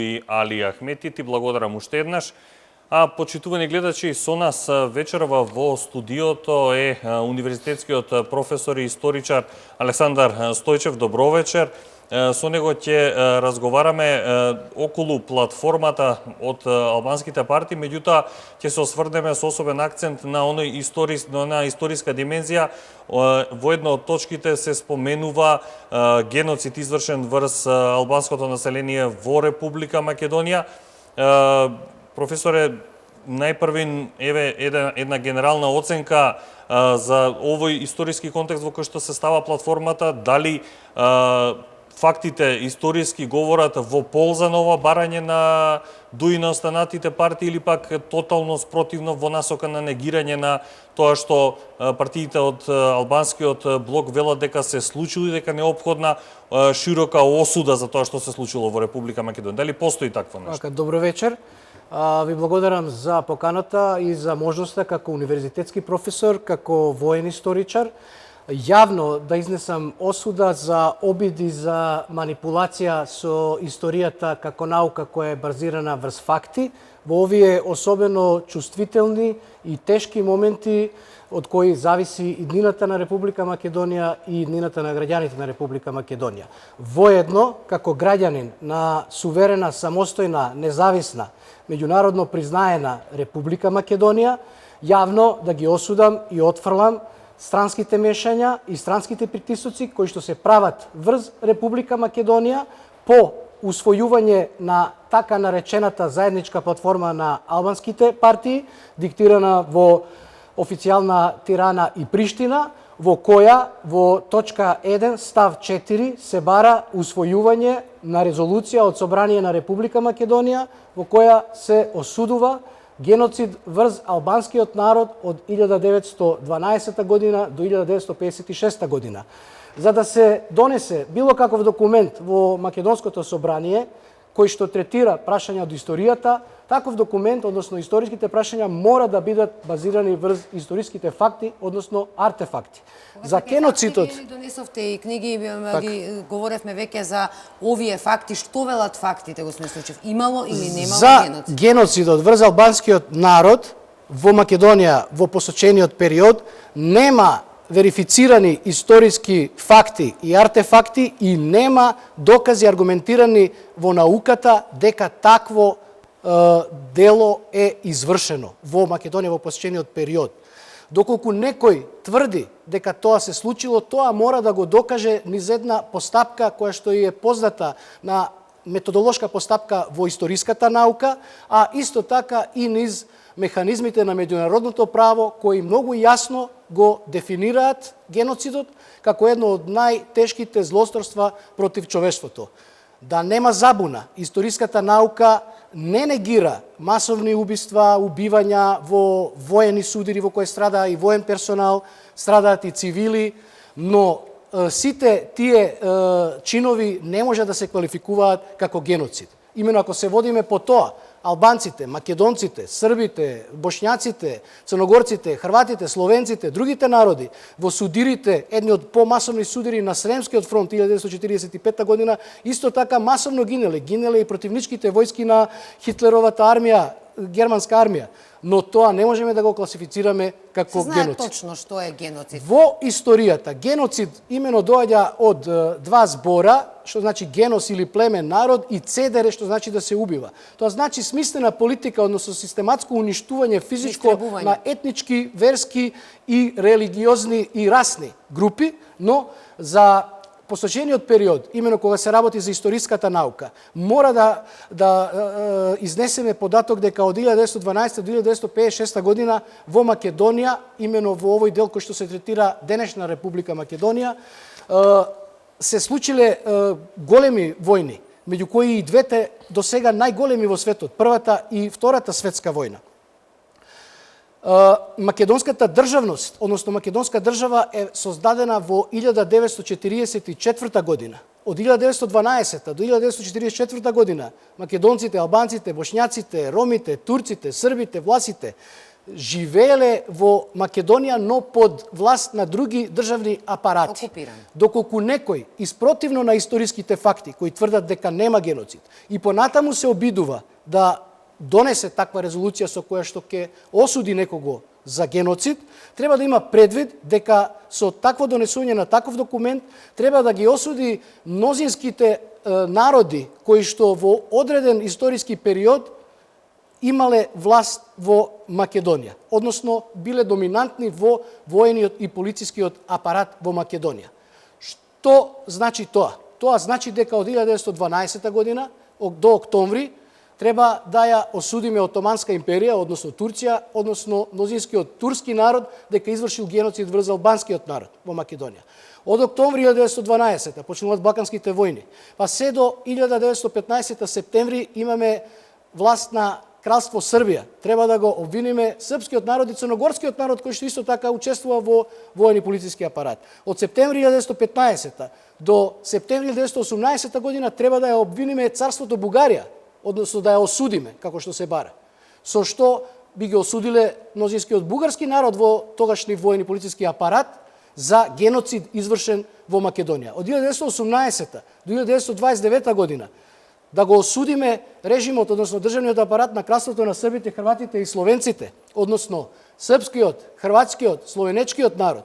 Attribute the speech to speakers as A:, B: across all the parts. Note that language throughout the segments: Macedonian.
A: и Али Ахмети. Ти благодарам уште еднаш. А почитувани гледачи, со нас вечерва во студиото е универзитетскиот професор и историчар Александар Стојчев. Добро вечер. Со него ќе разговараме околу платформата од албанските партии, меѓутоа ќе се осврнеме со особен акцент на на историска димензија. Во една од точките се споменува геноцид извршен врз албанското население во Република Македонија. Професоре, најпрвин еве една генерална оценка за овој историски контекст во кој што се става платформата, дали фактите историски говорат во полза на ова барање на дуи на останатите партии или пак тотално спротивно во насока на негирање на тоа што партиите од албанскиот блок велат дека се случило и дека неопходна широка осуда за тоа што се случило во Република Македонија. Дали постои такво нешто?
B: Добро вечер. Ви благодарам за поканата и за можноста како универзитетски професор, како воен историчар, јавно да изнесам осуда за обиди за манипулација со историјата како наука која е базирана врз факти, во овие особено чувствителни и тешки моменти од кои зависи и иднината на Република Македонија и иднината на граѓаните на Република Македонија. Воедно, како граѓанин на суверена, самостојна, независна, меѓународно признаена Република Македонија, јавно да ги осудам и отфрлам странските мешања и странските притисоци кои што се прават врз Република Македонија по усвојување на така наречената заедничка платформа на албанските партии, диктирана во официјална Тирана и Приштина, во која во точка 1 став 4 се бара усвојување на резолуција од Собрание на Република Македонија во која се осудува геноцид врз албанскиот народ од 1912 година до 1956 година. За да се донесе било каков документ во Македонското собрание кој што третира прашања од историјата, таков документ, односно историските прашања, мора да бидат базирани врз историските факти, односно артефакти. За геноцидот...
C: Донесовте и книги, ги говоревме веќе за овие факти. Што велат фактите, господин Стојчев? Имало или немало геноцид?
B: За геноцидот врз албанскиот народ во Македонија во посочениот период нема верифицирани историски факти и артефакти и нема докази аргументирани во науката дека такво дело е извршено во Македонија во посечениот период. Доколку некој тврди дека тоа се случило, тоа мора да го докаже низ една постапка која што е позната на методолошка постапка во историската наука, а исто така и низ механизмите на меѓународното право кои многу јасно го дефинираат геноцидот како едно од најтешките злосторства против човештвото. Да нема забуна, историската наука не негира масовни убиства, убивања во воени судири во кои страда и воен персонал, страдаат и цивили, но сите тие чинови не може да се квалификуваат како геноцид. Имено ако се водиме по тоа, албанците, македонците, србите, бошњаците, црногорците, хрватите, словенците, другите народи во судирите, едни од помасовни судири на Сремскиот фронт 1945 година, исто така масовно гинеле и противничките војски на Хитлеровата армија, германска армија, но тоа не можеме да го класифицираме како геноцид.
C: Се знае точно што е геноцид.
B: Во историјата геноцид имено доаѓа од два збора, што значи генос или племен народ, и цедере, што значи да се убива. Тоа значи смислена политика, односно систематско уништување физичко на етнички, верски и религиозни и расни групи, но за посочениот период, имено кога се работи за историската наука, мора да изнесеме податок дека од 1912 до 1956 година во Македонија, имено во овој дел кој што се третира денешна Република Македонија, се случиле големи војни, меѓу кои и двете до сега најголеми во светот, Првата и Втората светска војна. Македонската државност, односно македонска држава е создадена во 1944 година. Од 1912 до 1944 година македонците, албанците, бошњаците, ромите, турците, србите, власите живееле во Македонија, но под власт на други државни апарати.
C: Окупирани.
B: Доколку некој, испротивно на историските факти, кои тврдат дека нема геноцид, и понатаму се обидува да донесе таква резолуција со која што ќе осуди некого за геноцид, треба да има предвид дека со такво донесување на таков документ треба да ги осуди мнозинските народи кои што во одреден историски период имале власт во Македонија, односно биле доминантни во воениот и полицискиот апарат во Македонија. Што значи тоа? Тоа значи дека од 1912 година до октомври треба да ја осудиме Отоманска империја, односно Турција, односно мнозинскиот турски народ, дека извршил геноцид врз албанскиот народ во Македонија. Од октомври 1912 почнуваат Балканските војни, па се до 1915 септември имаме власт на Кралство Србија. Треба да го обвиниме српскиот народ и црногорскиот народ кој што исто така учествува во воени полициски апарат. Од септември 1915 до септември 1918 година треба да ја обвиниме царството Бугарија, односно да ја осудиме, како што се бара. Со што би ги осудиле мнозинскиот бугарски народ во тогашни воени полициски апарат за геноцид извршен во Македонија. Од 1918 до 1929 година да го осудиме режимот, односно државниот апарат на кралството на србите, хрватите и словенците, односно српскиот, хрватскиот, словенечкиот народ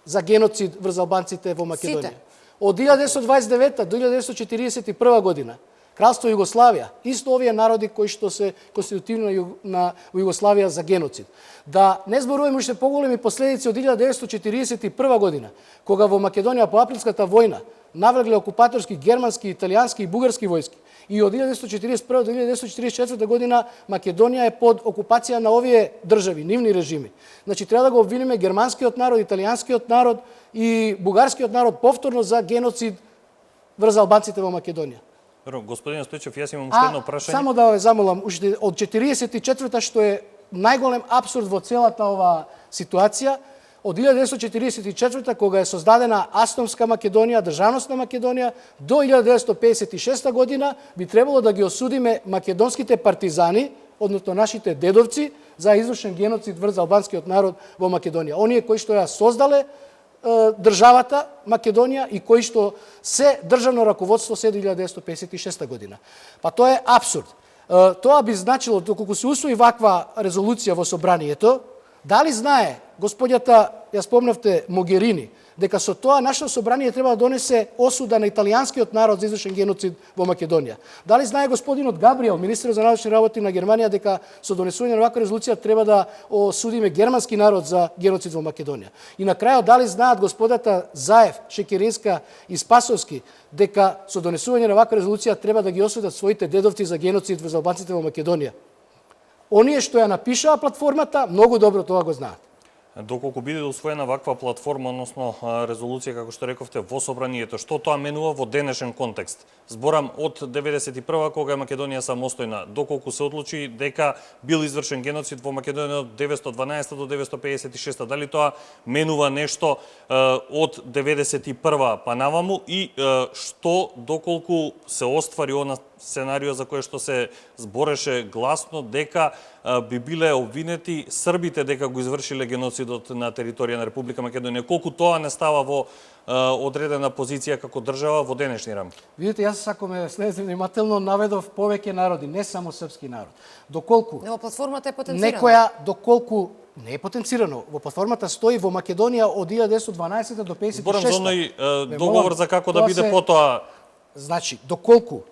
B: за геноцид врз албанците во Македонија. Од 1929 до 1941 година Кралство Југославија, исто овие народи кои што се конститутивно на Југославија за геноцид. Да не зборуваме уште поголеми последици од 1941 година, кога во Македонија по априлската војна навлегле окупаторски германски, италијански и бугарски војски. И од 1941 до 1944 година Македонија е под окупација на овие држави, нивни режими. Значи треба да го обвиниме германскиот народ, италијанскиот народ и бугарскиот народ повторно за геноцид врз албанците во Македонија.
A: Господин Стојчев, јас имам уште едно прашање.
B: Само да ве замолам, уште од 44-та, што е најголем апсурд во целата ова ситуација, од 1944 кога е создадена Автономска Македонија, државност на Македонија, до 1956 година би требало да ги осудиме македонските партизани, односно нашите дедовци, за извршен геноцид врз албанскиот народ во Македонија. Оние кои што ја создале државата Македонија и кои што се државно раководство се до 1956 година. Па тоа е апсурд. Тоа би значило, доколку се усвои ваква резолуција во собранието, дали знае господјата, ја спомнавте, Могерини, дека со тоа нашето собрание треба да донесе осуда на италијанскиот народ за извршен геноцид во Македонија? Дали знае господинот Габриел, министер за научни работи на Германија, дека со донесување на ваква резолуција треба да осудиме германски народ за геноцид во Македонија? И на крајот, дали знаат господата Заев, Шекеринска и Спасовски, дека со донесување на ваква резолуција треба да ги осудат своите дедовци за геноцид во албанците во Македонија? Оние што ја напишаа платформата, многу добро тоа го знаат.
A: Доколку биде усвоена ваква платформа, односно резолуција, како што рековте, во собранието, што тоа менува во денешен контекст? Зборам од 91 кога е Македонија самостојна, доколку се одлучи дека бил извршен геноцид во Македонија од 912 до 956, дали тоа менува нешто од 91 па наваму и што доколку се оствари она сценарио за кое што се збореше гласно дека би биле обвинети србите дека го извршиле геноцидот на територија на Република Македонија, колку тоа не става во одредена позиција како држава во денешни рамки?
B: Видите, јас ако ме следите внимателно наведов повеќе народи, не само српски народ. Доколку
C: Во платформата е потенцирано.
B: доколку не е потенцирано, во платформата стои во Македонија од 1912 до 56.
A: Зборам за оној договор за како да биде потоа.
B: Значи, доколку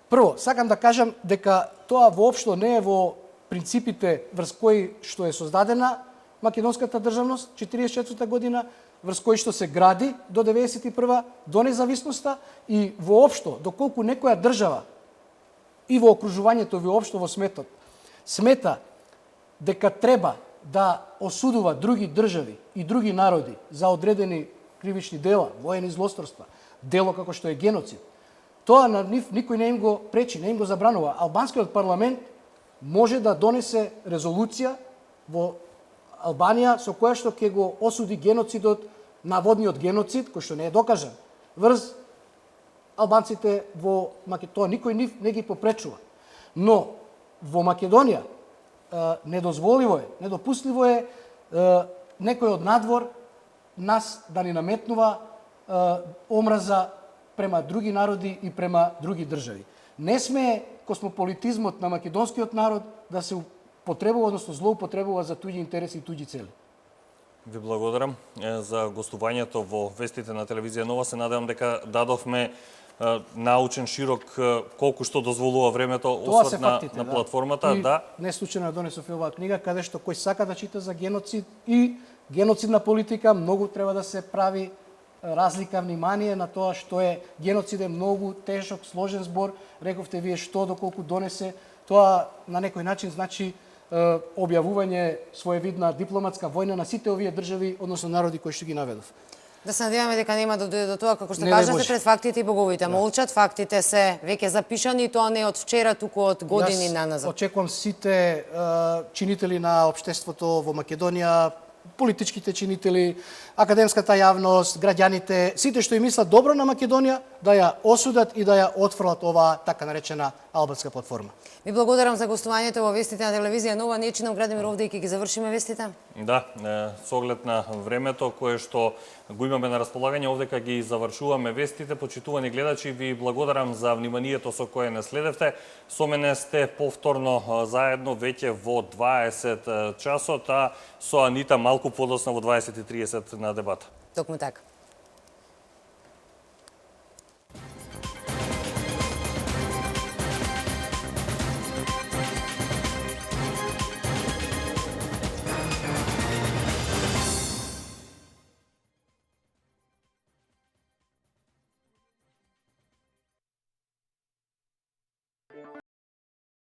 B: прво сакам да кажам дека тоа воопшто не е во принципите врз кои што е создадена македонската државност 44 година, врз кои што се гради до 91 до независноста и воопшто доколку некоја држава и во окружувањето воопшто во сметот смета дека треба да осудува други држави и други народи за одредени кривични дела, воени злосторства, дело како што е геноцид, тоа на нив никој не им го пречи, не им го забранува. Албанскиот парламент може да донесе резолуција во Албанија со која што ќе го осуди геноцидот, наводниот геноцид, кој што не е докажан, врз албанците во Македонија. Тоа никој нив не ги попречува. Но во Македонија недозволиво е, недопустливо е некој од надвор нас да ни наметнува омраза према други народи и према други држави. Не смее космополитизмот на македонскиот народ да се употребува, односно злоупотребува за туѓи интереси и туѓи цели.
A: Ви благодарам за гостувањето во вестите на телевизија Нова. Се надевам дека дадовме научен, широк, колку што дозволува времето, осврт на платформата.
B: Да. Не случајно донесов оваа книга, каде што кој сака да чита за геноцид и геноцидна политика, многу треба да се прави разлика, внимание на тоа што е геноцид е многу тежок, сложен збор. Рековте вие што доколку донесе, тоа на некој начин значи објавување своевидна дипломатска војна на сите овие држави, односно народи кои што ги наведов.
C: Да се надеваме дека нема да дојде до тоа, како што кажате, пред фактите и боговите молчат, фактите се веќе запишани, тоа не е од вчера, туку од години наназад.
B: Очекувам сите чинители на општеството во Македонија, политичките чинители, академската јавност, граѓаните, сите што им мислат добро на Македонија, да ја осудат и да ја отфрлат оваа така наречена албанска платформа.
C: Ви благодарам за гостувањето во вестите на телевизија Нова. Ние чином Градимир овде и ќе ги завршиме вестите.
A: Да, со оглед на времето кое што го имаме на располагање, овдека ги завршуваме вестите. Почитувани гледачи, ви благодарам за вниманието со кое не следевте. Со мене сте повторно заедно веќе во 20 часот, а со Анита малку подоцна во 20:30 на дебата.
C: Токму така.